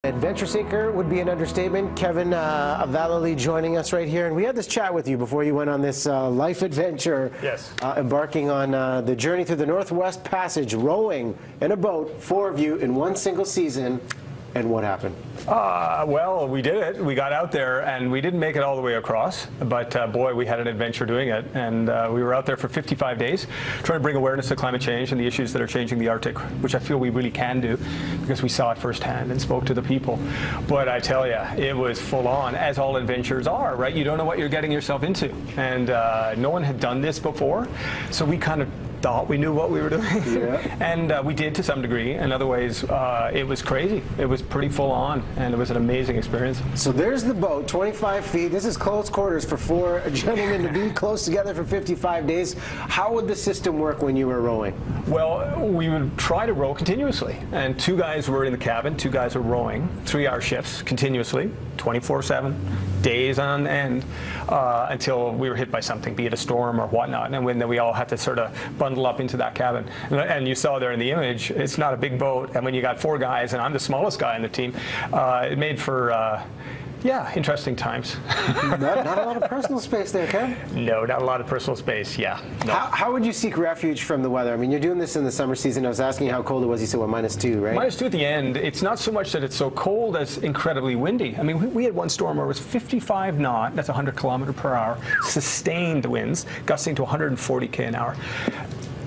Adventure seeker would be an understatement. Kevin Avalali joining us right here. And we had this chat with you before you went on this life adventure. Yes. Embarking on the journey through the Northwest Passage, rowing in a boat, 4 of you in one single season. And what happened? Well, we did it. We got out there, and we didn't make it all the way across. But boy, we had an adventure doing it. And we were out there for 55 days, trying to bring awareness to climate change and the issues that are changing the Arctic, which I feel we really can do, because we saw it firsthand and spoke to the people. But I tell you, it was full on, as all adventures are, right? You don't know what you're getting yourself into. And no one had done this before, so we kind of thought we knew what we were doing. Yeah. And we did to some degree. In other ways, it was crazy. It was pretty full on, and it was an amazing experience. So there's the boat, 25 feet. This is close quarters for 4 gentlemen to be close together for 55 days. How would the system work when you were rowing? Well, we would try to row continuously. And 2 guys were in the cabin, 2 guys were rowing, 3-hour shifts continuously, 24/7, days on end, until we were hit by something, be it a storm or whatnot. And then we all had to sort of bundle up into that cabin. And you saw there in the image, it's not a big boat. And when you got 4 guys, and I'm the smallest guy in the team, it made for yeah, interesting times. not a lot of personal space there, Kev? No, not a lot of personal space, yeah. No. How would you seek refuge from the weather? I mean, you're doing this in the summer season. I was asking you how cold it was. You said, well, -2, right? -2 at the end. It's not so much that it's so cold as incredibly windy. I mean, we had one storm where it was 55 knot, that's 100 km/h, sustained winds, gusting to 140 km an hour.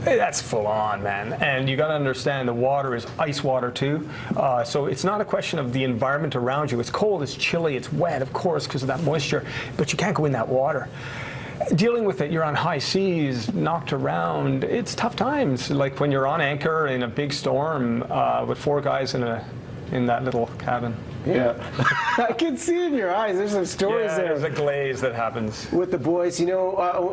That's full on, man. And you got to understand the water is ice water too. So it's not a question of the environment around you. It's cold, it's chilly, it's wet, of course, because of that moisture, but you can't go in that water. Dealing with it, you're on high seas, knocked around. It's tough times. Like when you're on anchor in a big storm with 4 guys in that little cabin. Yeah. I can see in your eyes. There's some stories there. There's a glaze that happens. With the boys, you know,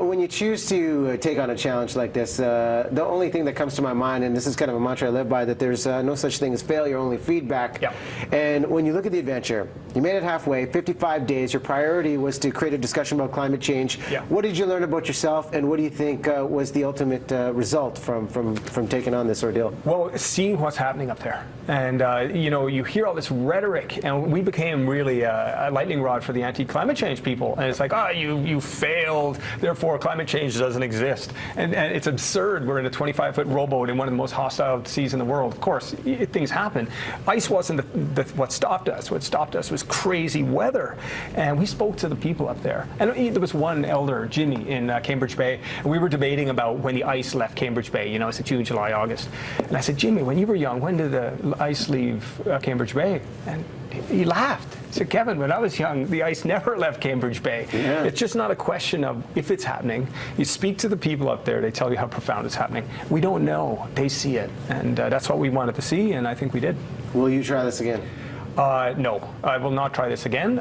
when you choose to take on a challenge like this, the only thing that comes to my mind, and this is kind of a mantra I live by, that there's no such thing as failure, only feedback. Yeah. And when you look at the adventure, you made it halfway, 55 days. Your priority was to create a discussion about climate change. Yeah. What did you learn about yourself, and what do you think was the ultimate result from taking on this ordeal? Well, seeing what's happening up there. And, you know, you hear all this rhetoric, and we became really a lightning rod for the anti-climate change people. And it's like, oh, you failed, therefore climate change doesn't exist. And it's absurd. We're in a 25-foot rowboat in one of the most hostile seas in the world. Of course, things happen. Ice wasn't what stopped us. What stopped us was crazy weather. And we spoke to the people up there. And there was one elder, Jimmy, in Cambridge Bay. And we were debating about when the ice left Cambridge Bay. You know, it's June, July, August. And I said, Jimmy, when you were young, when did the ice leave Cambridge Bay? And he laughed. He said, Kevin, when I was young, the ice never left Cambridge Bay. Yeah. It's just not a question of if it's happening. You speak to the people up there, they tell you how profound it's happening. We don't know. They see it. And that's what we wanted to see, and I think we did. Will you try this again? No, I will not try this again.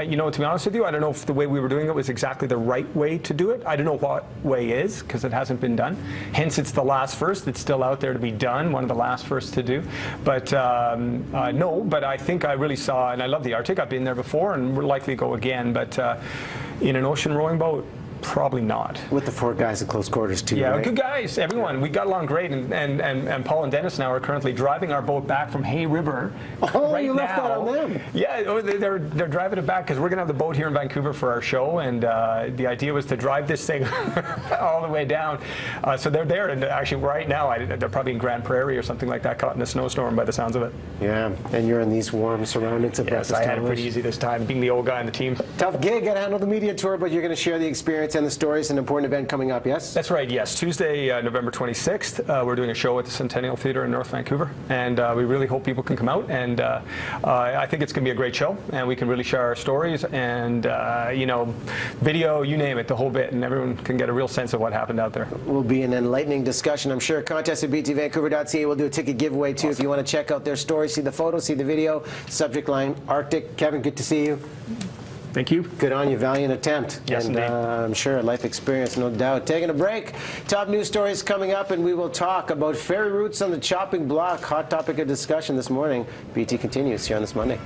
You know, to be honest with you, I don't know if the way we were doing it was exactly the right way to do it. I don't know what way is, because it hasn't been done. Hence, it's the last first. It's still out there to be done, one of the last first to do. But no, but I think I really saw, and I love the Arctic. I've been there before, and we'll likely go again. But in an ocean rowing boat, probably not. With the 4 guys in close quarters too, yeah, right? Good guys, everyone. We got along great, and Paul and Dennis now are currently driving our boat back from Hay River. Oh, right, you left that on them. Yeah, they're driving it back because we're going to have the boat here in Vancouver for our show, and the idea was to drive this thing all the way down. So they're there, and actually right now they're probably in Grand Prairie or something like that, caught in a snowstorm by the sounds of it. Yeah, and you're in these warm surroundings. Yes, I had it pretty easy this time, being the old guy on the team. Tough gig, got to handle the media tour, but you're going to share the experience and the stories. An important event coming up, yes? That's right, yes. Tuesday, November 26th, we're doing a show at the Centennial Theatre in North Vancouver, and we really hope people can come out, and I think it's going to be a great show, and we can really share our stories, and you know, video, you name it, the whole bit, and everyone can get a real sense of what happened out there. Will be an enlightening discussion, I'm sure. Contest at btvancouver.ca. We'll do a ticket giveaway too. Awesome. If you want to check out their stories, see the photos, see the video. Subject line, Arctic. Kevin, good to see you. Thank you. Good on you. Valiant attempt. Yes, and I'm sure a life experience, no doubt. Taking a break. Top news stories coming up, and we will talk about ferry routes on the chopping block. Hot topic of discussion this morning. BT continues here on this Monday.